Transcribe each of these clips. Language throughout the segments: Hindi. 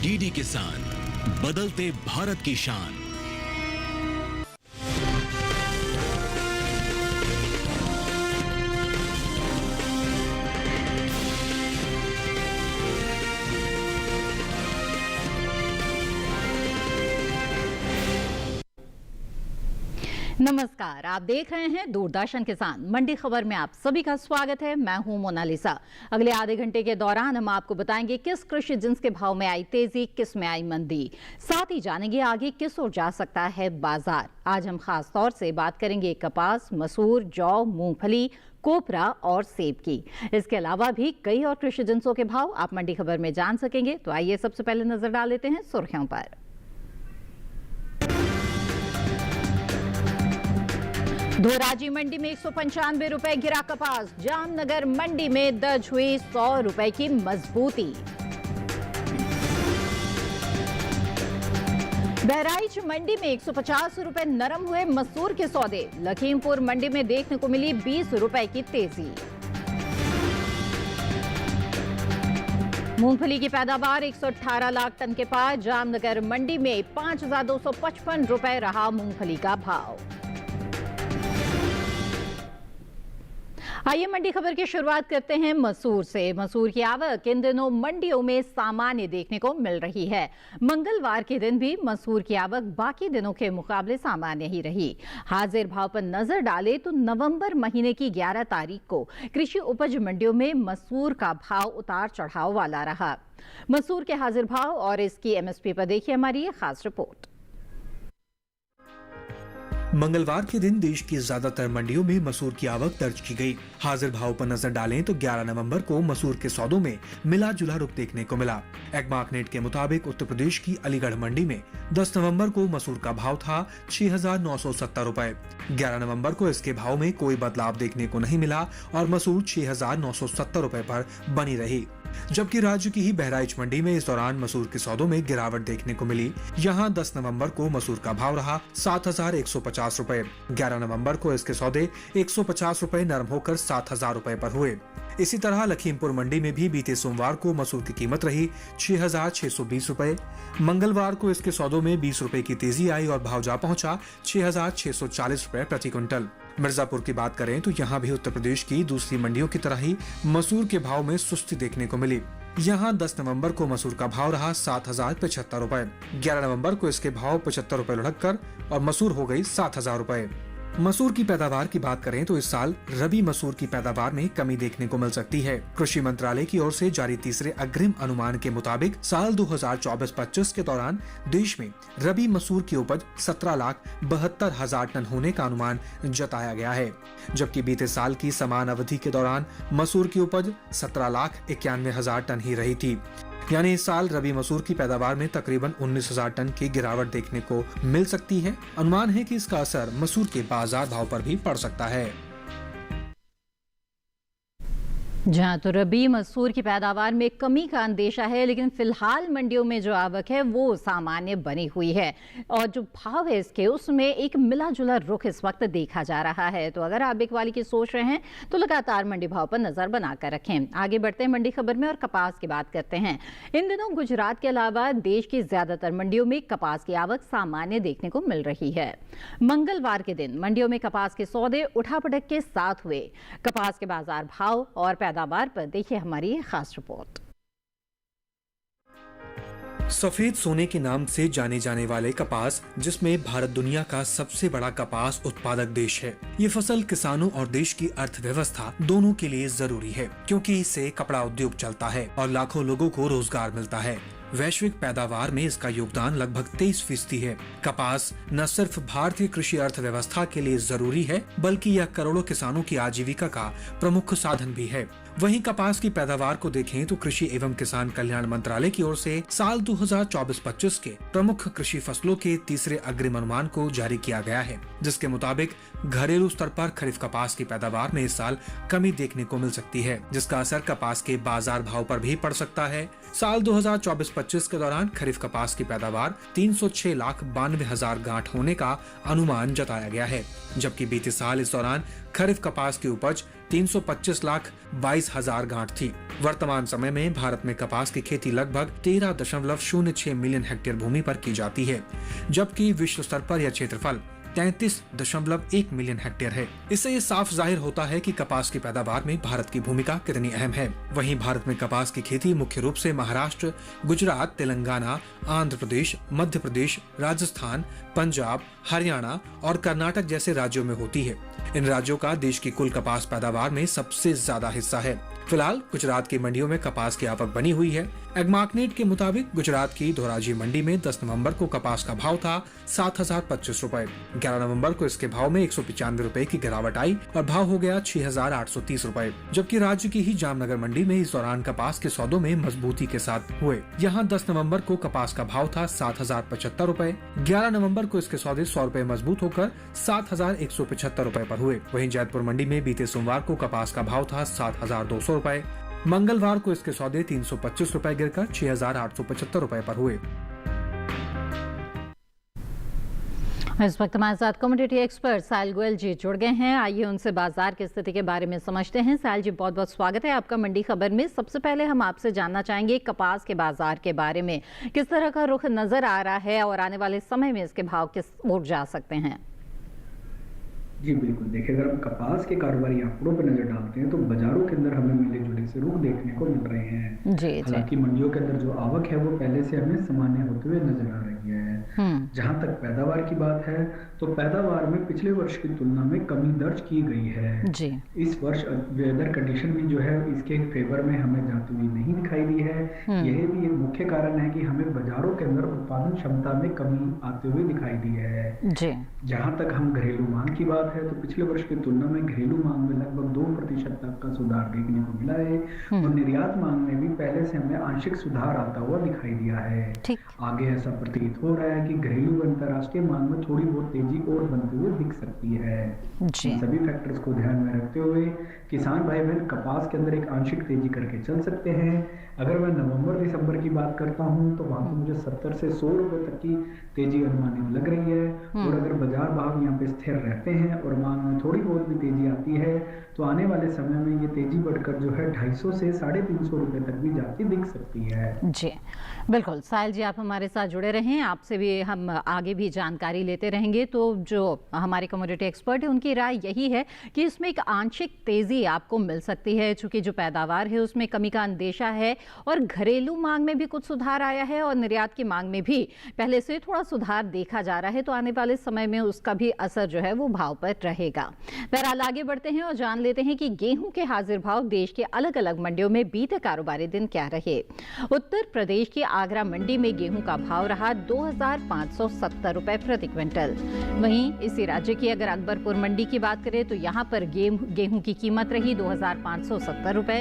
डीडी किसान, बदलते भारत की शान। नमस्कार, आप देख रहे हैं दूरदर्शन किसान। मंडी खबर में आप सभी का स्वागत है। मैं हूं मोनालिसा। अगले आधे घंटे के दौरान हम आपको बताएंगे किस कृषि जिन्स के भाव में आई तेजी, किस में आई मंदी। साथ ही जानेंगे आगे किस ओर जा सकता है बाजार। आज हम खास तौर से बात करेंगे कपास, मसूर, जौ, मूंगफली, कोपरा और सेब की। इसके अलावा भी कई और कृषि जिन्सों के भाव आप मंडी खबर में जान सकेंगे। तो आइए सबसे पहले नजर डाल लेते हैं सुर्खियों पर। धोराजी मंडी में 195 रुपए गिरा कपास। जामनगर मंडी में दर्ज हुई 100 रुपए की मजबूती। बहराइच मंडी में 150 रुपए नरम हुए मसूर के सौदे। लखीमपुर मंडी में देखने को मिली 20 रुपए की तेजी। मूंगफली की पैदावार 118 लाख टन के पार। जामनगर मंडी में 5255 रुपए रहा मूंगफली का भाव। आइए मंडी खबर की शुरुआत करते हैं मसूर से। मसूर की आवक इन दिनों मंडियों में सामान्य देखने को मिल रही है। मंगलवार के दिन भी मसूर की आवक बाकी दिनों के मुकाबले सामान्य ही रही। हाजिर भाव पर नजर डाले तो नवंबर महीने की 11 तारीख को कृषि उपज मंडियों में मसूर का भाव उतार चढ़ाव वाला रहा। मसूर के हाजिर भाव और इसकी एमएसपी पर देखिए हमारी ये खास रिपोर्ट। मंगलवार के दिन देश की ज्यादातर मंडियों में मसूर की आवक दर्ज की गई। हाजिर भाव पर नजर डालें तो 11 नवंबर को मसूर के सौदों में मिला जुला रुख देखने को मिला। एग्मार्कनेट के मुताबिक उत्तर प्रदेश की अलीगढ़ मंडी में 10 नवंबर को मसूर का भाव था 6,970 रुपए। 11 नवंबर को इसके भाव में कोई बदलाव देखने को नहीं मिला और मसूर 6,970 रुपए पर बनी रही। जबकि राज्य की ही बहराइच मंडी में इस दौरान मसूर के सौदों में गिरावट देखने को मिली। यहाँ 10 नवंबर को मसूर का भाव रहा 7,150 रुपए। 11 नवंबर को इसके सौदे 150 रुपए नरम होकर 7,000 रुपए पर हुए। इसी तरह लखीमपुर मंडी में भी बीते सोमवार को मसूर की कीमत रही 6,620 रुपए। मंगलवार को इसके सौदों में 20 रुपए की तेजी आई और भाव जा पहुंचा 6,640 रुपए प्रति क्विंटल। मिर्जापुर की बात करें तो यहाँ भी उत्तर प्रदेश की दूसरी मंडियों की तरह ही मसूर के भाव में सुस्ती देखने को मिली। यहाँ 10 नवंबर को मसूर का भाव रहा 7,075 रुपए। 11 नवंबर को इसके भाव 75 रुपए लुढ़क कर और मसूर हो गई 7,000 रुपए। मसूर की पैदावार की बात करें तो इस साल रबी मसूर की पैदावार में कमी देखने को मिल सकती है। कृषि मंत्रालय की ओर से जारी तीसरे अग्रिम अनुमान के मुताबिक साल 2024-25 के दौरान देश में रबी मसूर की उपज 17,72,000 टन होने का अनुमान जताया गया है। जबकि बीते साल की समान अवधि के दौरान मसूर की उपज 17,91,000 टन ही रही थी। यानी इस साल रबी मसूर की पैदावार में तकरीबन 19,000 टन की गिरावट देखने को मिल सकती है। अनुमान है कि इसका असर मसूर के बाजार भाव पर भी पड़ सकता है। जहां तो रबी मसूर की पैदावार में कमी का अंदेशा है, लेकिन फिलहाल मंडियों में जो आवक है वो सामान्य बनी हुई है और जो भाव है इसके उसमें एक मिला जुला रुख इस वक्त देखा जा रहा है। तो अगर आप बिकवाली की सोच रहे हैं तो लगातार मंडी भाव पर नजर बनाकर रखें। आगे बढ़ते हैं मंडी खबर में और कपास की बात करते हैं। इन दिनों गुजरात के अलावा देश की ज्यादातर मंडियों में कपास की आवक सामान्य देखने को मिल रही है। मंगलवार के दिन मंडियों में कपास के सौदे उठापटक के साथ हुए। कपास के बाजार भाव और पैदावार पर देखिए हमारी खास रिपोर्ट। सफेद सोने के नाम से जाने जाने वाले कपास, जिसमें भारत दुनिया का सबसे बड़ा कपास उत्पादक देश है। ये फसल किसानों और देश की अर्थव्यवस्था दोनों के लिए जरूरी है, क्योंकि इससे कपड़ा उद्योग चलता है और लाखों लोगों को रोजगार मिलता है। वैश्विक पैदावार में इसका योगदान लगभग 23% है। कपास न सिर्फ भारतीय कृषि अर्थव्यवस्था के लिए जरूरी है, बल्कि यह करोड़ों किसानों की आजीविका का प्रमुख साधन भी है। वहीं कपास की पैदावार को देखें तो कृषि एवं किसान कल्याण मंत्रालय की ओर से साल 2024-25 के प्रमुख कृषि फसलों के तीसरे अग्रिम अनुमान को जारी किया गया है, जिसके मुताबिक घरेलू स्तर पर खरीफ कपास की पैदावार में इस साल कमी देखने को मिल सकती है, जिसका असर कपास के बाजार भाव पर भी पड़ सकता है। साल 2024 24-25 के दौरान खरीफ कपास की पैदावार 306,92,000 गांठ होने का अनुमान जताया गया है, जबकि बीते साल इस दौरान खरीफ कपास की उपज 325,22,000 गांठ थी। वर्तमान समय में भारत में कपास की खेती लगभग 13.06 मिलियन हेक्टेयर भूमि पर की जाती है, जबकि विश्व स्तर पर यह क्षेत्रफल 33.1 मिलियन हेक्टेयर है। इससे ये साफ जाहिर होता है कि कपास की पैदावार में भारत की भूमिका कितनी अहम है। वहीं भारत में कपास की खेती मुख्य रूप से महाराष्ट्र, गुजरात, तेलंगाना, आंध्र प्रदेश, मध्य प्रदेश, राजस्थान, पंजाब, हरियाणा और कर्नाटक जैसे राज्यों में होती है। इन राज्यों का देश की कुल कपास पैदावार में सबसे ज्यादा हिस्सा है। फिलहाल गुजरात की मंडियों में कपास की आवक बनी हुई है। एग्मार्कनेट के मुताबिक गुजरात की धोराजी मंडी में 10 नवंबर को कपास का भाव था 7,025 रुपए। 11 नवंबर को इसके भाव में 195 रुपए की गिरावट आई और भाव हो गया 6,830 रुपए। जबकि राज्य की ही जामनगर मंडी में इस दौरान कपास के सौदों में मजबूती के साथ हुए। यहाँ 10 नवंबर को कपास का भाव था 7,075 रुपए। 11 नवंबर को इसके सौदे 100 रुपए मजबूत होकर 7,175 रुपए पर हुए। वहीं जैतपुर मंडी में बीते सोमवार को कपास का भाव था 7,200 रुपए। मंगलवार को इसके सौदे 325 रुपए गिरकर 6,875 रुपए पर हुए। इस वक्त हमारे साथ कमोडिटी एक्सपर्ट साहिल गोयल जी जुड़ गए हैं। आइए उनसे बाजार की स्थिति के बारे में समझते हैं। साहिल जी, बहुत बहुत स्वागत है आपका मंडी खबर में। सबसे पहले हम आपसे जानना चाहेंगे कपास के बाजार के बारे में, किस तरह का रुख नजर आ रहा है और आने वाले समय में इसके भाव किस ओर जा सकते हैं? जी बिल्कुल, देखिए अगर हम कपास के कारोबारी आंकड़ों पर नजर डालते हैं तो बाजारों के अंदर हमें मिले जुले से रुख देखने को मिल रहे हैं। जी, हालांकि मंडियों के अंदर जो आवक है वो पहले से हमें सामान्य होते हुए नजर आ रही है। जहां तक पैदावार की बात है तो पैदावार में पिछले वर्ष की तुलना में कमी दर्ज की गई है। जी। इस वर्ष वेदर कंडीशन भी जो है इसके फेवर में हमें जाती हुई नहीं दिखाई दी है। यह भी एक मुख्य कारण है कि हमें बाजारों के अंदर उत्पादन क्षमता में कमी आते हुए दिखाई दी है। जी। जहां तक हम घरेलू मांग की बात है तो पिछले वर्ष की तुलना में घरेलू मांग में लगभग 2% तक का सुधार देखने को मिला है और निर्यात मांग में भी पहले से हमें आंशिक सुधार आता हुआ दिखाई दिया है। आगे ऐसा प्रतीत हो रहा है कि घरेलू अंतर्राष्ट्रीय मांग में थोड़ी बहुत तेजी और बनते हुए दिख सकती है। सभी फैक्टर्स को ध्यान में रखते हुए किसान भाई बहन कपास के अंदर एक आंशिक तेजी करके चल सकते हैं। अगर मैं नवंबर दिसंबर की बात करता हूं तो वहां पर मुझे 70 से 100 रुपए तक की तेजी अनुमानित लग रही है। और अगर बाजार भाव यहाँ पे स्थिर रहते हैं और मांग में थोड़ी बहुत भी तेजी आती है तो आने वाले समय में ये तेजी बढ़कर जो है 250 से 350 रुपए तक भी जाती दिख सकती है। जी बिल्कुल, साहिल जी आप हमारे साथ जुड़े रहें, आपसे भी हम आगे भी जानकारी लेते रहेंगे। तो जो हमारे कमोडिटी एक्सपर्ट है उनकी राय यही है कि इसमें एक आंशिक तेजी आपको मिल सकती है, चूंकि जो पैदावार है उसमें कमी का अंदेशा है और घरेलू मांग में भी कुछ सुधार आया है और निर्यात की मांग में भी पहले से थोड़ा सुधार देखा जा रहा है। तो आने वाले समय में उसका भी असर जो है वो भाव पर रहेगा। बहरहाल आगे बढ़ते हैं और जान लेते हैं कि गेहूं के हाजिर भाव देश के अलग अलग मंडियों में बीते कारोबारी दिन क्या रहे। उत्तर प्रदेश की आगरा मंडी में गेहूं का भाव रहा 2,570 रुपए प्रति क्विंटल। वहीं इसी राज्य की अगर अकबरपुर मंडी की बात करें तो यहां पर गेहूं की कीमत रही 2,570 रुपए।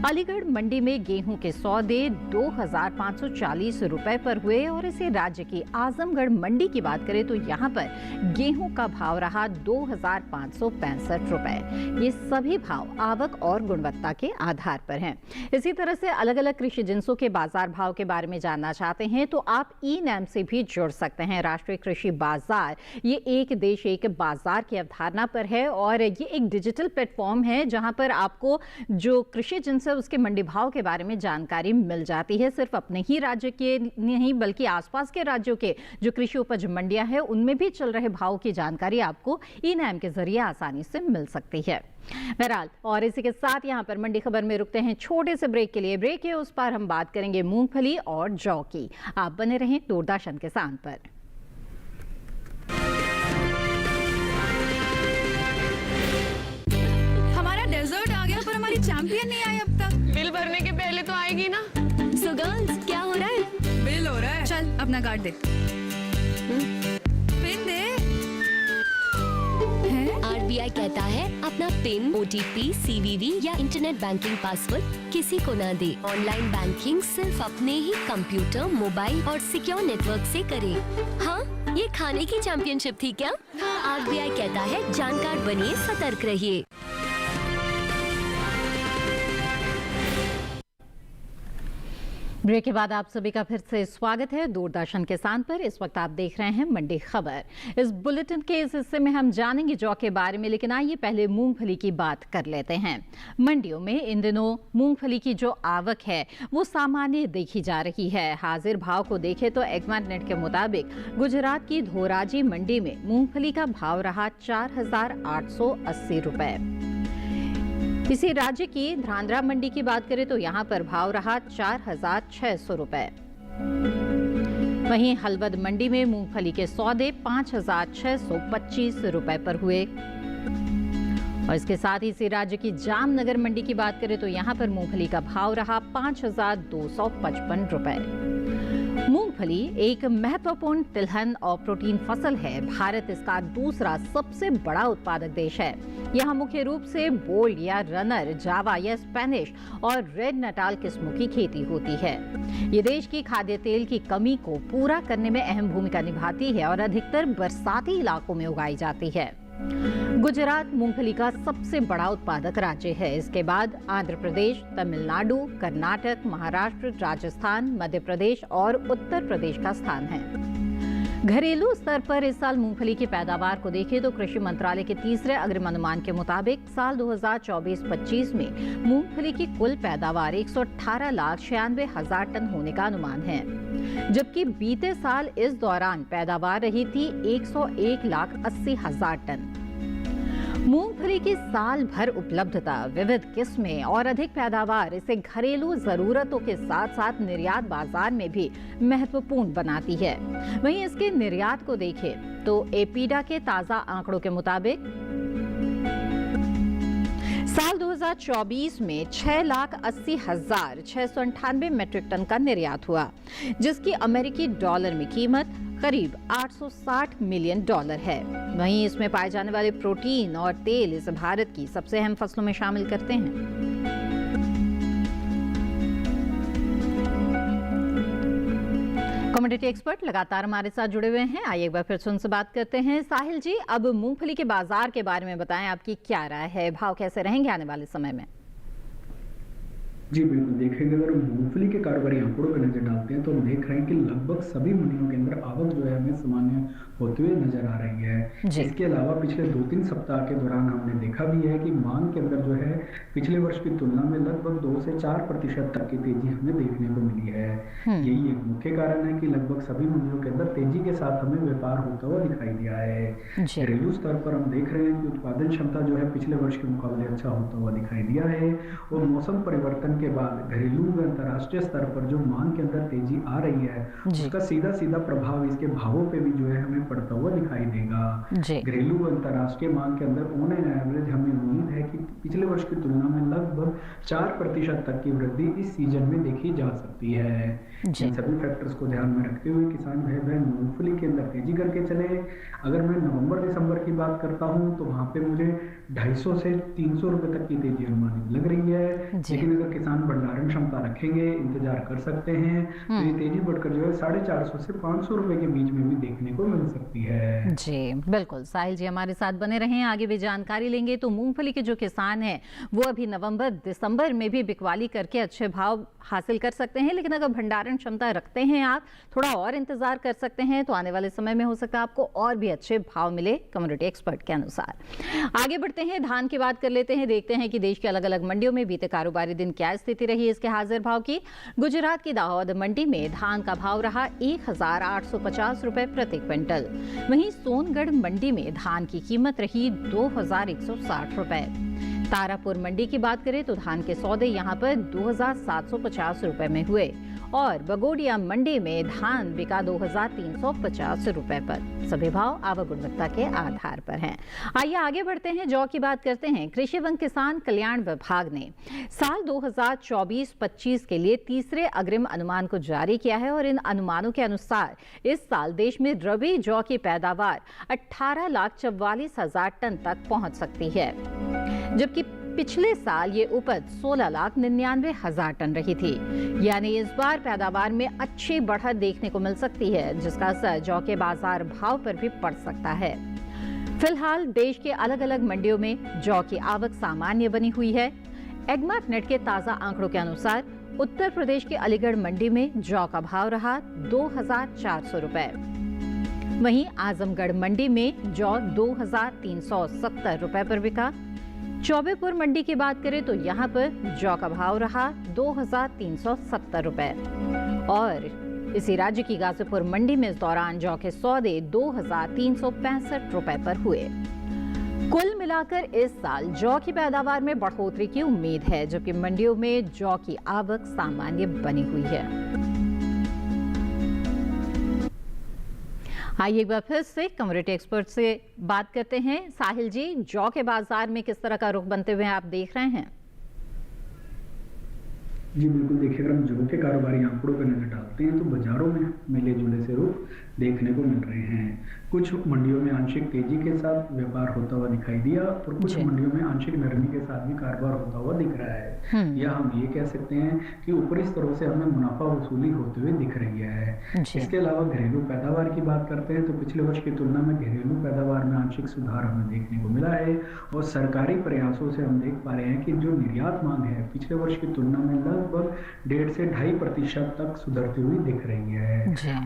अलीगढ़ मंडी में गेहूं के सौदे 2,540 रुपए पर हुए और इसी राज्य की आजमगढ़ मंडी की बात करें तो यहां पर गेहूं का भाव रहा 2,565 रुपए। ये सभी भाव आवक और गुणवत्ता के आधार पर हैं। इसी तरह से अलग अलग कृषि जिंसों के बाजार भाव के बारे में जानना चाहते हैं तो आप ई-नैम से भी जुड़ सकते हैं। राष्ट्रीय कृषि बाजार ये एक देश एक बाजार की अवधारणा पर है और ये एक डिजिटल प्लेटफॉर्म है जहां पर आपको जो कृषि जिन्स है उसके मंडी भाव के बारे में जानकारी मिल जाती है। सिर्फ अपने ही राज्य के नहीं बल्कि आसपास के राज्यों के जो कृषि उपज मंडियां हैं उनमें भी चल रहे भाव की जानकारी आपको ई-नैम के जरिए आसानी से मिल सकती है। बहरहाल और इसी के साथ यहाँ पर मंडी खबर में रुकते हैं छोटे से ब्रेक के लिए। ब्रेक है उस पर हम बात करेंगे मूंगफली और जौ की। आप बने रहें दूरदर्शन किसान पर। हमारा डेजर्ट आ गया पर हमारी चैंपियन नहीं आई अब तक। बिल भरने के पहले तो आएगी ना। सो गर्ल्स क्या हो रहा है? बिल हो रहा है। चल अपना कार्ड दे। पिन दे। RBI कहता है अपना पिन, OTP, CVV या इंटरनेट बैंकिंग पासवर्ड किसी को ना दे। ऑनलाइन बैंकिंग सिर्फ अपने ही कंप्यूटर, मोबाइल और सिक्योर नेटवर्क से करें। हाँ, ये खाने की चैंपियनशिप थी क्या? RBI कहता है जानकार बनिए, सतर्क रहिए। ब्रेक के बाद आप सभी का फिर से स्वागत है दूरदर्शन किसान पर। इस वक्त आप देख रहे हैं मंडी खबर। इस बुलेटिन के इस हिस्से में हम जानेंगे जौ के बारे में, लेकिन आइए पहले मूंगफली की बात कर लेते हैं। मंडियों में इन दिनों मूंगफली की जो आवक है वो सामान्य देखी जा रही है। हाजिर भाव को देखें तो एग्मार्ट नेट के मुताबिक गुजरात की धोराजी मंडी में मूंगफली का भाव रहा 4,880 रुपए। इसी राज्य की ध्रांगध्रा मंडी की बात करें तो यहाँ पर भाव रहा 4,600 रुपए। वहीं हलवद मंडी में मूंगफली के सौदे 5,625 रुपए पर हुए। और इसके साथ ही इसी राज्य की जामनगर मंडी की बात करें तो यहाँ पर मूंगफली का भाव रहा 5,255 रुपए। मूंगफली एक महत्वपूर्ण तिलहन और प्रोटीन फसल है। भारत इसका दूसरा सबसे बड़ा उत्पादक देश है। यहाँ मुख्य रूप से बोल्ड या रनर, जावा या स्पेनिश और रेड नटाल किस्मों की खेती होती है। ये देश की खाद्य तेल की कमी को पूरा करने में अहम भूमिका निभाती है और अधिकतर बरसाती इलाकों में उगाई जाती है। गुजरात मूंगफली का सबसे बड़ा उत्पादक राज्य है। इसके बाद आंध्र प्रदेश, तमिलनाडु, कर्नाटक, महाराष्ट्र, राजस्थान, मध्य प्रदेश और उत्तर प्रदेश का स्थान है। घरेलू स्तर पर इस साल मूंगफली की पैदावार को देखें तो कृषि मंत्रालय के तीसरे अग्रिम अनुमान के मुताबिक साल 2024-25 में मूंगफली की कुल पैदावार 118,96,000 टन होने का अनुमान है, जबकि बीते साल इस दौरान पैदावार रही थी 101,80,000 टन। मूंगफली की साल भर उपलब्धता, विविध किस्में और अधिक पैदावार इसे घरेलू जरूरतों के साथ साथ निर्यात बाजार में भी महत्वपूर्ण बनाती है। वहीं इसके निर्यात को देखें तो एपीडा के ताजा आंकड़ों के मुताबिक साल 2024 में 6,80,698 मीट्रिक टन का निर्यात हुआ, जिसकी अमेरिकी डॉलर में कीमत करीब $860 मिलियन है। वहीं इसमें पाए जाने वाले प्रोटीन और तेल इसे भारत की सबसे अहम फसलों में शामिल करते हैं। कमोडिटी एक्सपर्ट लगातार हमारे साथ जुड़े हुए हैं। आइए एक बार फिर से उनसे बात करते हैं। साहिल जी, अब मूंगफली के बाजार के बारे में बताएं, आपकी क्या राय है, भाव कैसे रहेंगे आने वाले समय में? जी बिल्कुल, देखेंगे अगर मूंगफली के कारोबारी आंकड़ों पर नजर डालते हैं तो हम देख रहे हैं कि लगभग सभी मंडियों के अंदर आवक जो है हमें सामान्य होते हुए नजर आ रही है। इसके अलावा पिछले 2-3 सप्ताह के दौरान हमने देखा भी है कि मांग के अंदर जो है पिछले वर्ष की तुलना में लगभग 2 से 4% तक की तेजी हमें देखने को मिली है। यही एक मुख्य कारण है कि लगभग सभी मंडियों के अंदर तेजी के साथ हमें व्यापार होता हुआ दिखाई दिया है। घरेलू स्तर पर हम देख रहे हैं कि उत्पादन क्षमता जो है पिछले वर्ष के मुकाबले अच्छा होता हुआ दिखाई दिया है और मौसम परिवर्तन के बाद घरेलू व अंतर्राष्ट्रीय स्तर पर जो मांग के अंदर तेजी आ रही है उसका सीधा प्रभाव इसके भावों पे भी जो है हमें पड़ता हुआ दिखाई देगा। घरेलू व अंतर्राष्ट्रीय मांग के अंदर ऑन एन एवरेज हमें उम्मीद है कि पिछले वर्ष की तुलना में लगभग 4% तक की वृद्धि इस सीजन में देखी जा सकती है। इन सभी फैक्टर्स को ध्यान में रखते हुए किसान भाई बहन मूंगफली के अंदर तेजी करके चले। अगर मैं नवंबर-दिसंबर की बात करता हूं तो वहां पे मुझे 250 से 300 रुपए तक की तेजी अनुमानित लग रही है, लेकिन अगर किसान भंडारण क्षमता रखेंगे, इंतजार कर सकते हैं तो ये तेजी बढ़कर जो है 450 से 500 रुपए के बीच में भी देखने को मिल सकती है। जी बिल्कुल, साहिल जी हमारे साथ बने रहें, आगे भी जानकारी लेंगे। तो मूंगफली के जो किसान हैं वो अभी नवंबर-दिसंबर में भी बिकवाली करके अच्छे भाव हासिल कर सकते हैं, लेकिन अगर भंडारण क्षमता रखते हैं आप, थोड़ा और इंतजार कर सकते हैं तो आने वाले समय में हो सकता है आपको और भी अच्छे भाव मिले कमोडिटी एक्सपर्ट के अनुसार। आगे बढ़ते हैं, धान की बात कर लेते हैं। देखते हैं कि देश के अलग अलग मंडियों में बीते कारोबारी दिन क्या स्थिति रही इसके हाजिर भाव की। गुजरात की दाहोद मंडी में धान का भाव रहा 1,850 रुपए प्रति क्विंटल। वहीं सोनगढ़ मंडी में धान की कीमत रही 2,160 रुपए। तारापुर मंडी की बात करें तो धान के सौदे यहां पर 2,750 रुपए में हुए और बगोडिया मंडी में धान बिका 2,350 रुपए पर। सभी भाव आवक गुणवत्ता के आधार पर हैं। आइए आगे बढ़ते हैं, जौ की बात करते हैं। कृषि एवं किसान कल्याण विभाग ने साल 2024-25 के लिए तीसरे अग्रिम अनुमान को जारी किया है और इन अनुमानों के अनुसार इस साल देश में रबी जौ की पैदावार 18,44,000 टन तक पहुंच सकती है, जबकि पिछले साल ये उपज 16,99,000 टन रही थी। यानी इस बार पैदावार में अच्छी बढ़त देखने को मिल सकती है, जिसका असर जौ के बाजार भाव पर भी पड़ सकता है। फिलहाल देश के अलग अलग मंडियों में जौ की आवक सामान्य बनी हुई है। एग्मार्ट नेट के ताजा आंकड़ों के अनुसार उत्तर प्रदेश के अलीगढ़ मंडी में जौ का भाव रहा 2,400 रुपए। वहीं आजमगढ़ मंडी में जौ 2,370 रुपए पर बिका। चौबेपुर मंडी की बात करें तो यहाँ पर जौ का भाव रहा 2,370 रुपए और इसी राज्य की गाजीपुर मंडी में इस दौरान जौ के सौदे 2,365 रुपए पर हुए। कुल मिलाकर इस साल जौ की पैदावार में बढ़ोतरी की उम्मीद है, जबकि मंडियों में जौ की आवक सामान्य बनी हुई है। आइए एक बार फिर से कमोडिटी एक्सपर्ट से बात करते हैं। साहिल जी, जौ के बाजार में किस तरह का रुख बनते हुए आप देख रहे हैं? जी बिल्कुल, देखिए अगर हम जौ के कारोबारी आंकड़ों पर नजर डालते हैं तो बाजारों में मिले जुले से रुख देखने को मिल रहे हैं। कुछ मंडियों में आंशिक तेजी के साथ व्यापार होता हुआ दिखाई दिया और कुछ मंडियों में आंशिक नरमी के साथ भी कारोबार होता हुआ दिख रहा है। या हम ये कह सकते हैं कि ऊपरी स्तरों से हमें मुनाफा वसूली होते हुए दिख रही है। इसके अलावा घरेलू पैदावार की बात करते हैं तो पिछले वर्ष की तुलना में घरेलू पैदावार में आंशिक सुधार हमें देखने को मिला है और सरकारी प्रयासों से हम देख पा रहे हैं कि जो निर्यात मांग है पिछले वर्ष की तुलना में लगभग 1.5 से 2.5% तक सुधरती हुई दिख रही है।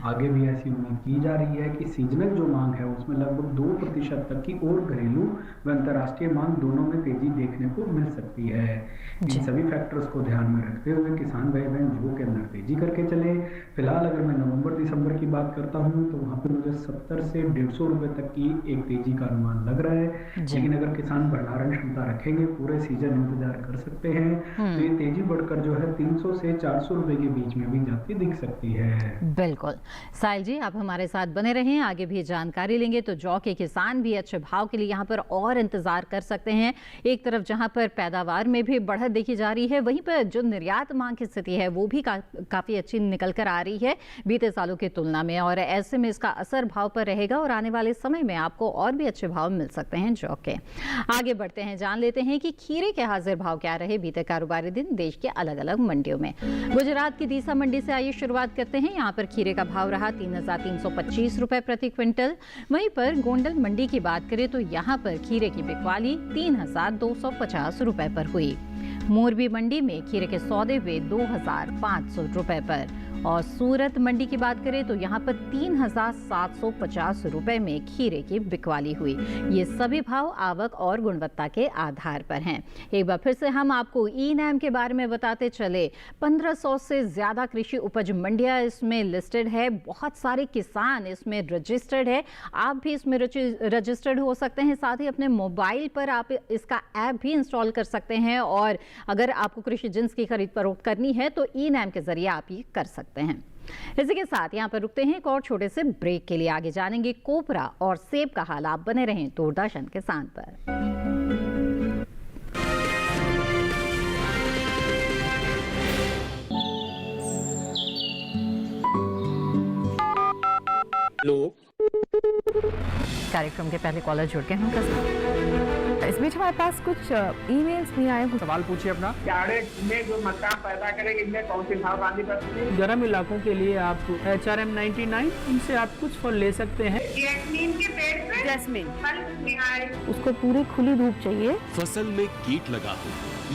आगे भी ऐसी उम्मीद की जा रही है कि सीजनल जो मांग है उसमें लगभग 2% तक की और घरेलू व अंतर्राष्ट्रीय मांग दोनों में तेजी देखने को मिल सकती है। इन सभी फैक्टर्स को ध्यान में रखते हुए किसान भाई बहन जौ के अंदर तेजी करके चले। फिलहाल अगर मैं नवंबर दिसंबर की बात करता हूं तो वहां पर मुझे 70 से 150 रुपए तक की एक तेजी का अनुमान लग रहा है। लेकिन अगर किसान भंडारण क्षमता रखेंगे, पूरे सीजन इंतजार कर सकते हैं तो ये तेजी बढ़कर जो है 300 से 400 रुपए के बीच में भी जाती दिख सकती है। बिल्कुल साहिल जी, आप हमारे साथ बने रहें, आगे भी जानकारी लेंगे। तो जौ के किसान भी अच्छे भाव के लिए यहाँ पर और इंतजार कर सकते हैं। एक तरफ जहाँ पर पैदावार में भी बढ़त देखी जा रही है, वहीं पर जो निर्यात मांग की स्थिति है वो भी काफी अच्छी निकल कर आ रही है बीते सालों की तुलना में, और ऐसे में इसका असर भाव पर रहेगा और आने वाले समय में आपको और भी अच्छे भाव मिल सकते हैं जौ के। आगे बढ़ते हैं, जान लेते हैं कि खीरे के हाजिर भाव क्या रहे बीते कारोबारी दिन देश के अलग अलग मंडियों में। गुजरात की दीसा मंडी से आइए शुरुआत करते हैं। यहाँ पर खीरे का भाव रहा 3,325 रुपए प्रति क्विंटल। वहीं पर गोंडल मंडी की बात करें तो यहाँ पर खीरे की बिकवाली 3,250 रुपए पर हुई। मोरबी मंडी में खीरे के सौदे हुए 2,500 रुपए पर और सूरत मंडी की बात करें तो यहाँ पर 3,750 रुपए में खीरे की बिकवाली हुई। ये सभी भाव आवक और गुणवत्ता के आधार पर हैं। एक बार फिर से हम आपको ई-नैम के बारे में बताते चले। 1500 से ज्यादा कृषि उपज मंडियां इसमें लिस्टेड है। बहुत सारे किसान इसमें रजिस्टर्ड है। आप भी इसमें रजिस्टर्ड हो सकते हैं। साथ ही अपने मोबाइल पर आप इसका ऐप भी इंस्टॉल कर सकते हैं और अगर आपको कृषि जिन्स की खरीद फरोख्त करनी है तो ई-नैम के जरिए आप ये कर सकते हैं। इसी के साथ यहाँ पर रुकते हैं एक और छोटे से ब्रेक के लिए। आगे जानेंगे कोपरा और सेब का हाल। आप बने रहें दूरदर्शन किसान पर। कार्यक्रम के पहले कॉलर जुड़ गए हैं। इस बीच हमारे पास कुछ ईमेल्स नहीं आए। सवाल पूछिए अपना। में जो मकान पैदा करेंगे इनमें कौन सी सावधानी बरतनी है? गर्म इलाकों के लिए आप HRM 99 इनसे आप कुछ फल ले सकते हैं। जैस्मीन के पेड़ पे जैस्मीन फल उसको पूरी खुली धूप चाहिए। फसल में कीट लगा हो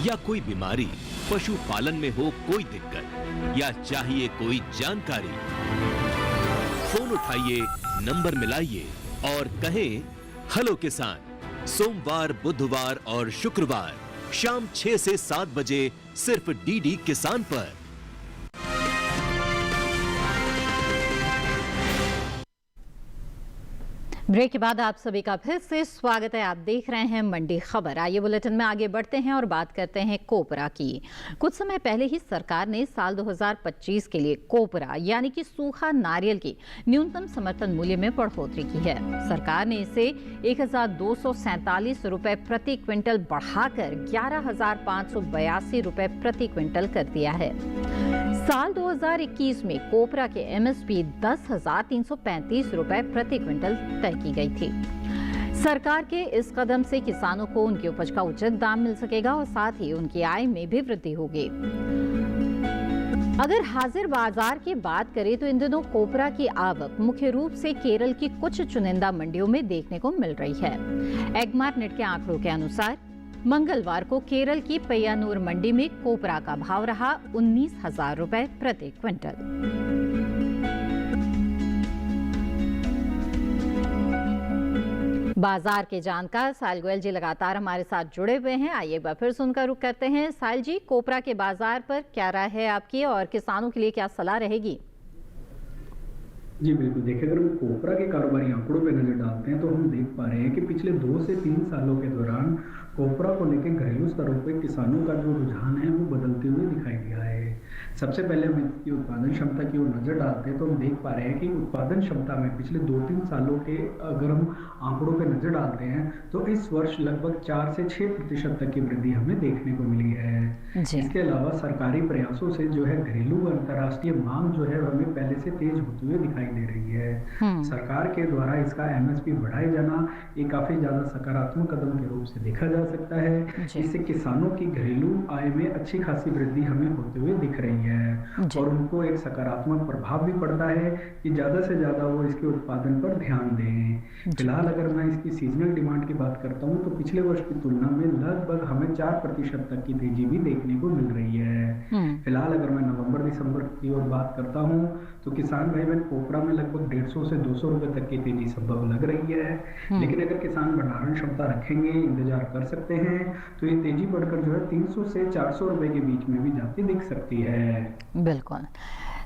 या कोई बीमारी, पशुपालन में हो कोई दिक्कत या चाहिए कोई जानकारी, फोन उठाइए, नंबर मिलाइए और कहें हेलो किसान। सोमवार, बुधवार और शुक्रवार शाम 6 से 7 बजे सिर्फ DD किसान पर। ब्रेक के बाद आप सभी का फिर से स्वागत है। आप देख रहे हैं मंडी खबर। आइए बुलेटिन में आगे बढ़ते हैं और बात करते हैं कोपरा की। कुछ समय पहले ही सरकार ने साल 2025 के लिए कोपरा यानी कि सूखा नारियल की न्यूनतम समर्थन मूल्य में बढ़ोतरी की है। सरकार ने इसे 1,247 रुपए प्रति क्विंटल बढ़ाकर 11,582 रुपए प्रति क्विंटल कर दिया है। साल 2021 में कोपरा के MSP 10,335 रुपए प्रति क्विंटल तय की गई थी। सरकार के इस कदम से किसानों को उनकी उपज का उचित दाम मिल सकेगा और साथ ही उनकी आय में भी वृद्धि होगी। अगर हाजिर बाजार की बात करें तो इन दिनों कोपरा की आवक मुख्य रूप से केरल की कुछ चुनिंदा मंडियों में देखने को मिल रही है। एग्मार्ट नेट के आंकड़ों के अनुसार मंगलवार को केरल की पय्यानूर मंडी में कोपरा का भाव रहा 19,000 रुपए प्रति क्विंटल। बाजार के जानकार साहिल गोयल जी लगातार हमारे साथ जुड़े हुए हैं। आइए एक बार फिर सुनकर रुक करते हैं। साहिल जी, कोपरा के बाजार पर क्या राय है आपकी और किसानों के लिए क्या सलाह रहेगी? जी बिल्कुल, देखिए अगर हम कोपरा के कारोबारी आंकड़ों पे नजर डालते हैं तो हम देख पा रहे हैं कि पिछले 2 से 3 सालों के दौरान कोपरा को लेकर घरेलू स्तरों पे किसानों का जो रुझान है वो बदलते हुए दिखाई दिया है। सबसे पहले हम इसकी उत्पादन क्षमता की ओर नजर डालते हैं तो हम देख पा रहे हैं कि उत्पादन क्षमता में पिछले 2-3 सालों के अगर हम आंकड़ों पे नजर डालते हैं तो इस वर्ष लगभग 4 से 6% तक की वृद्धि हमें देखने को मिली है। इसके अलावा सरकारी प्रयासों से जो है घरेलू व अंतर्राष्ट्रीय मांग जो है हमें पहले से तेज होते हुए दिखाई दे रही है। सरकार के द्वारा इसका MSP बढ़ाए जाना एक काफी ज्यादा सकारात्मक कदम के रूप से देखा जा सकता है। इससे किसानों की घरेलू आय में अच्छी खासी वृद्धि हमें होते हुए दिख रही है और उनको एक सकारात्मक प्रभाव भी पड़ता है कि ज्यादा से ज्यादा वो इसके उत्पादन पर ध्यान दें। फिलहाल अगर मैं इसकी सीजनल डिमांड की बात करता हूँ तो पिछले वर्ष की तुलना में लगभग हमें 4% तक की तेजी भी देखने को मिल रही है। फिलहाल अगर मैं नवंबर-दिसंबर की ओर बात करता हूँ तो किसान भाई बहन कोपरा में लगभग 150 से 200 रुपए तक की तेजी संभव लग रही है। लेकिन अगर किसान भंडारण क्षमता रखेंगे, इंतजार कर सकते हैं तो ये तेजी बढ़कर जो है 300 से 400 रुपए के बीच में भी जाती दिख सकती है। बिल्कुल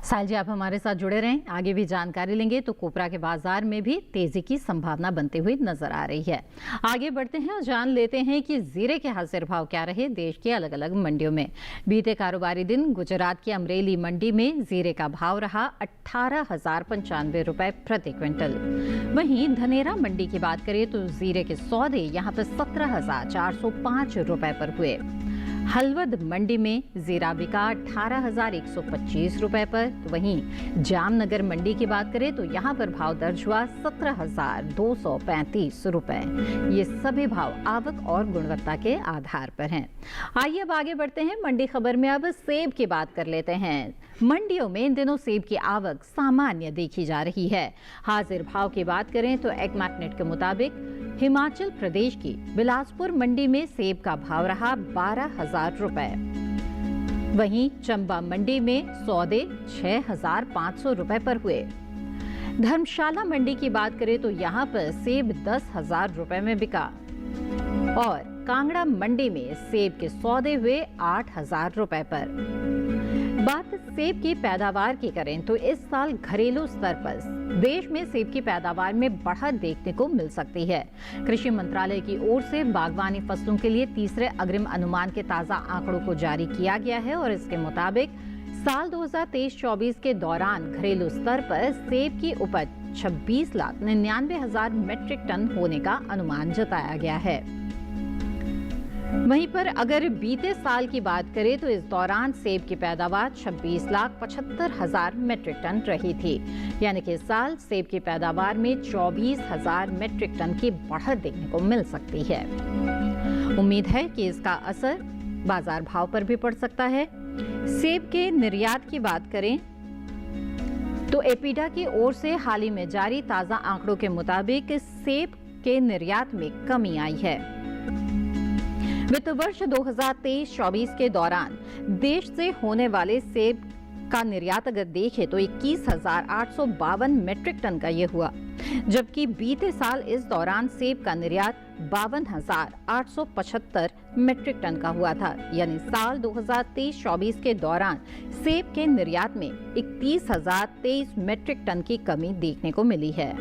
साहिल जी, आप हमारे साथ जुड़े रहें, आगे भी जानकारी लेंगे। तो कोपरा के बाजार में भी तेजी की संभावना बनती हुई नजर आ रही है। आगे बढ़ते हैं और जान लेते हैं कि जीरे के हाजिर भाव क्या रहे देश की अलग अलग मंडियों में। बीते कारोबारी दिन गुजरात की अमरेली मंडी में जीरे का भाव रहा 18,095 रुपए प्रति क्विंटल। वहीं धनेरा मंडी की बात करें तो जीरे के सौदे यहाँ पर 17,405 रुपए पर हुए। हलवद मंडी में जीरा बिका 18,125 रुपए पर। वहीं जामनगर मंडी की बात करें तो यहाँ पर भाव दर्ज हुआ 17,235 रुपए। ये सभी भाव आवक और गुणवत्ता के आधार पर हैं। आइए अब आगे बढ़ते हैं। मंडी खबर में अब सेब की बात कर लेते हैं। मंडियों में इन दिनों सेब की आवक सामान्य देखी जा रही है। हाजिर भाव की बात करें तो एक्मैकनेट के मुताबिक हिमाचल प्रदेश की बिलासपुर मंडी में सेब का भाव रहा 12,000 रुपए। वहीं चंबा मंडी में सौदे 6,500 रुपए पर हुए। धर्मशाला मंडी की बात करें तो यहाँ पर सेब 10,000 रुपए में बिका और कांगड़ा मंडी में सेब के सौदे हुए 8,000 रुपए पर। बात सेब की पैदावार की करें तो इस साल घरेलू स्तर पर देश में सेब की पैदावार में बढ़त देखने को मिल सकती है। कृषि मंत्रालय की ओर से बागवानी फसलों के लिए तीसरे अग्रिम अनुमान के ताजा आंकड़ों को जारी किया गया है और इसके मुताबिक साल 2023-24 के दौरान घरेलू स्तर पर सेब की उपज 26,99,000 मीट्रिक टन होने का अनुमान जताया गया है। वहीं पर अगर बीते साल की बात करें तो इस दौरान सेब की पैदावार 26,75,000 मीट्रिक टन रही थी। यानी कि इस साल सेब की पैदावार में 24,000 मीट्रिक टन की बढ़त देखने को मिल सकती है। उम्मीद है कि इसका असर बाजार भाव पर भी पड़ सकता है। सेब के निर्यात की बात करें तो एपीडा की ओर से हाल ही में जारी ताजा आंकड़ों के मुताबिक सेब के निर्यात में कमी आई है। वित्त वर्ष 2023-24 के दौरान देश से होने वाले सेब का निर्यात अगर देखें तो 21,852 मीट्रिक टन का ये हुआ, जबकि बीते साल इस दौरान सेब का निर्यात 52,875 मीट्रिक टन का हुआ था। यानी साल 2023-24 के दौरान सेब के निर्यात में 31,023 मीट्रिक टन की कमी देखने को मिली है।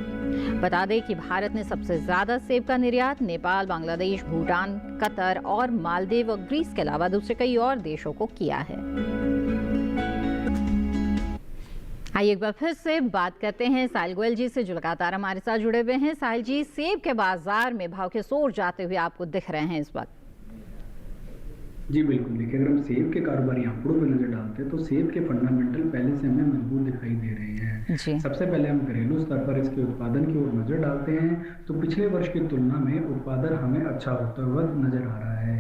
बता दें कि भारत ने सबसे ज्यादा सेब का निर्यात नेपाल, बांग्लादेश, भूटान, कतर और मालदीव और ग्रीस के अलावा दूसरे कई और देशों को किया है। आइए एक बार फिर से बात करते हैं साहिल गोयल जी से जो लगातार हमारे साथ जुड़े हुए हैं। साहिल जी, सेब के बाजार में भाव के सोर जाते हुए आपको दिख रहे हैं इस वक्त? जी बिल्कुल, देखिए अगर हम सेब के कारोबारी आंकड़ों पर नज़र डालते हैं तो सेब के फंडामेंटल पहले से हमें मजबूत दिखाई दे रहे हैं। जी। सबसे पहले हम घरेलू स्तर पर इसके उत्पादन की ओर नज़र डालते हैं तो पिछले वर्ष की तुलना में उत्पादन हमें अच्छा होता हुआ नजर आ रहा है।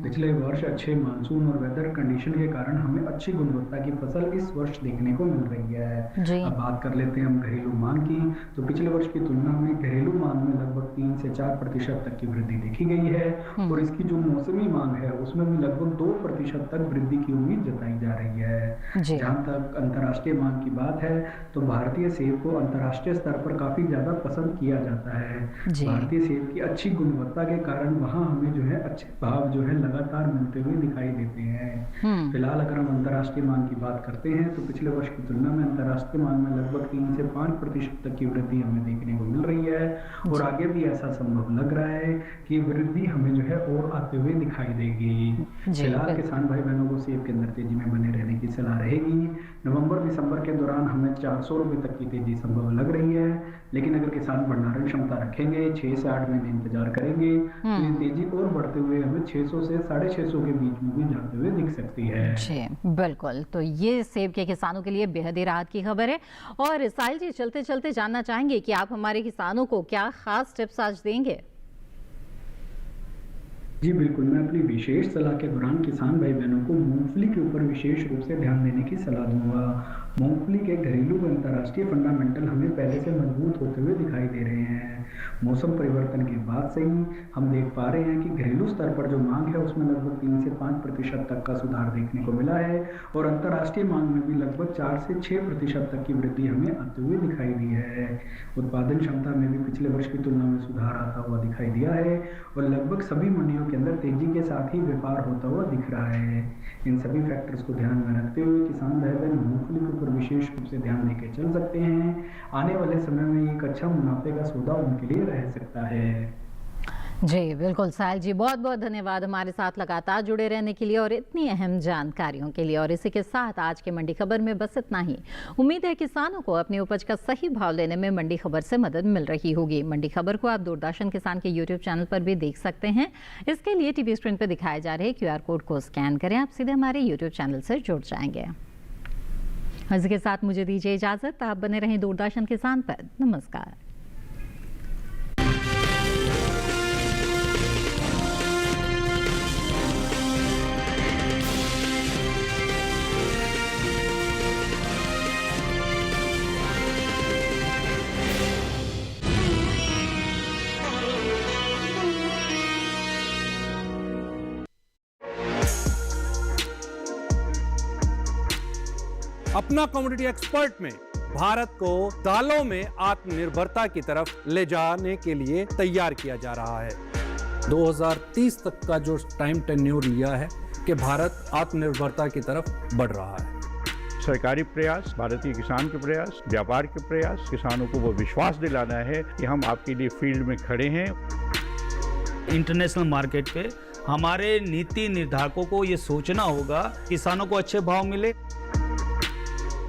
पिछले वर्ष अच्छे मानसून और वेदर कंडीशन के कारण हमें अच्छी गुणवत्ता की फसल इस वर्ष देखने को मिल रही है। जी। अब बात कर लेते हैं हम घरेलू मांग की, तो पिछले वर्ष की तुलना में घरेलू मांग में लगभग 3 से 4% तक की वृद्धि देखी गई है और इसकी जो मौसमी मांग है उसमें भी लगभग 2% तक वृद्धि की उम्मीद जताई जा रही है। जहां तक अंतर्राष्ट्रीय मांग की बात है तो भारतीय सेब को अंतर्राष्ट्रीय स्तर पर काफी ज्यादा पसंद किया जाता है। भारतीय सेब की अच्छी गुणवत्ता के कारण वहां हमें जो है अच्छे भाव जो है लगातार मिलते हुए दिखाई देते हैं। फिलहाल अगर हम अंतर्राष्ट्रीय मांग की बात करते हैं तो पिछले वर्ष की तुलना में अंतर्राष्ट्रीय मांग में लगभग 3 से 5% तक की वृद्धि हमें देखने को मिल रही है और आगे भी ऐसा संभव लग रहा है कि वृद्धि हमें जो है और आते हुए दिखाई देगी। फिलहाल किसान भाई बहनों को सेब के अंदर तेजी में बने रहने की सलाह रहेगी। नवंबर दिसंबर के दौरान हमें 400 रुपए तक की तेजी संभव लग रही है, लेकिन अगर किसान भंडारण क्षमता रखेंगे 6 से 8 महीने इंतजार करेंगे तो ये तेजी और बढ़ते हुए हमें 600 से 650 के बीच में भी जाते हुए दिख सकती है। जी बिल्कुल, तो ये सेब के किसानों के लिए बेहद ही राहत की खबर है। और साहिल जी, चलते चलते जानना चाहेंगे कि आप हमारे किसानों को क्या खास टिप्स आज देंगे? जी बिल्कुल, मैं अपनी विशेष सलाह के दौरान किसान भाई बहनों को मूंगफली के ऊपर विशेष रूप से ध्यान देने की सलाह दूंगा। मूंगफली के घरेलू व अंतर्राष्ट्रीय फंडामेंटल हमें पहले से मजबूत होते हुए दिखाई दे रहे हैं। मौसम परिवर्तन के बाद से ही हम देख पा रहे हैं कि घरेलू स्तर पर जो मांग है उसमें लगभग 3 से 5% तक का सुधार देखने को मिला है और अंतर्राष्ट्रीय मांग में भी लगभग 4 से 6% तक की वृद्धि हमें आते हुए दिखाई दी है। उत्पादन क्षमता में भी पिछले वर्ष की तुलना में सुधार आता हुआ दिखाई दिया है और लगभग सभी मंडियों के अंदर तेजी के साथ ही व्यापार होता हुआ दिख रहा है। इन सभी फैक्टर्स को ध्यान में रखते हुए किसान भाई बहन मूंगफली के ऊपर विशेष रूप से ध्यान देकर चल सकते हैं। आने वाले समय में एक अच्छा मुनाफे का सौदा उनके लिए रह सकता है। जी बिल्कुल साहिल जी, बहुत बहुत धन्यवाद हमारे साथ लगातार जुड़े रहने के लिए और इतनी अहम जानकारियों के लिए। और इसी के साथ आज के मंडी खबर में बस इतना ही। उम्मीद है किसानों को अपनी उपज का सही भाव लेने में मंडी खबर से मदद मिल रही होगी। मंडी खबर को आप दूरदर्शन किसान के यूट्यूब चैनल पर भी देख सकते हैं। इसके लिए टीवी स्क्रीन पर दिखाए जा रहे QR कोड को स्कैन करें, आप सीधे हमारे यूट्यूब चैनल से जुड़ जाएंगे। इसके साथ मुझे दीजिए इजाजत, आप बने रहें दूरदर्शन किसान पर। नमस्कार। अपना कमोडिटी एक्सपर्ट में भारत को दालों में आत्मनिर्भरता की तरफ ले जाने के लिए तैयार किया जा रहा है। 2030 तक का जो टाइम टेन्योर लिया है कि भारत आत्मनिर्भरता की तरफ बढ़ रहा है। सरकारी प्रयास, भारतीय किसान के प्रयास, व्यापार के प्रयास, किसानों को वो विश्वास दिलाना है कि हम आपके लिए फील्ड में खड़े हैं। इंटरनेशनल मार्केट पे हमारे नीति निर्धारकों को ये सोचना होगा किसानों को अच्छे भाव मिले।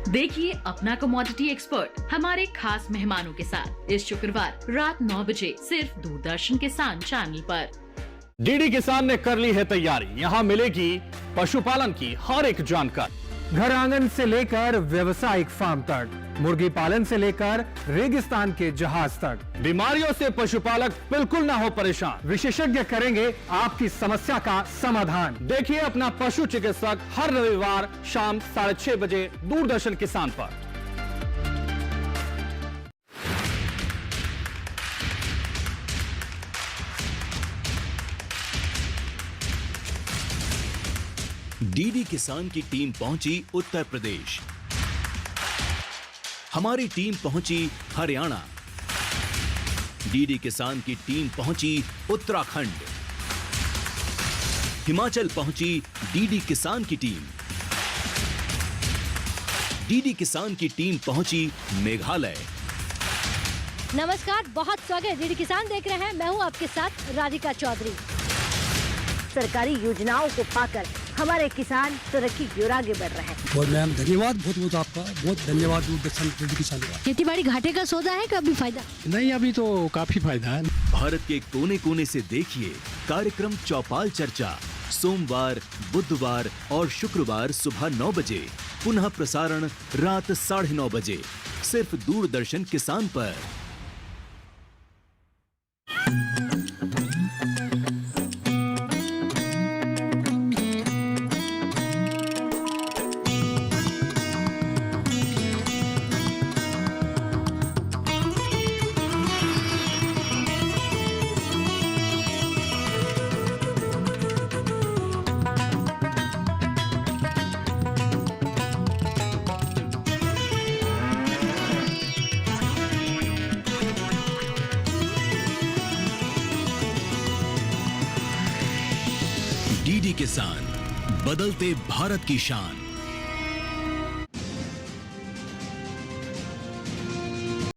देखिए अपना कमोडिटी एक्सपर्ट हमारे खास मेहमानों के साथ इस शुक्रवार रात 9 बजे सिर्फ दूरदर्शन किसान चैनल पर। डीडी किसान ने कर ली है तैयारी, यहाँ मिलेगी पशुपालन की हर एक जानकारी, घर आंगन से लेकर व्यवसायिक फार्म तक, मुर्गी पालन से लेकर रेगिस्तान के जहाज तक। बीमारियों से पशुपालक बिल्कुल ना हो परेशान, विशेषज्ञ करेंगे आपकी समस्या का समाधान। देखिए अपना पशु चिकित्सक हर रविवार शाम 6:30 बजे दूरदर्शन किसान पर। डीडी किसान की टीम पहुंची उत्तर प्रदेश, हमारी टीम पहुंची हरियाणा, डीडी किसान की टीम पहुंची उत्तराखंड, हिमाचल पहुंची डीडी किसान की टीम, डीडी किसान की टीम पहुंची मेघालय। नमस्कार, बहुत स्वागत है। डीडी किसान देख रहे हैं, मैं हूं आपके साथ राधिका चौधरी। सरकारी योजनाओं को पाकर हमारे किसान तरक्की की ओर आगे बढ़ रहे हैं। बहुत मैम धन्यवाद, बहुत आपका बहुत धन्यवाद दूरदर्शन डीडी किसान का। खेती बाड़ी घाटे का सौदा है कि अभी फायदा? नहीं, अभी तो काफी फायदा है। भारत के कोने कोने से देखिए कार्यक्रम चौपाल चर्चा सोमवार, बुधवार और शुक्रवार सुबह 9 बजे, पुनः प्रसारण रात 9:30 बजे, सिर्फ दूरदर्शन किसान पर। डीडी किसान, बदलते भारत की शान।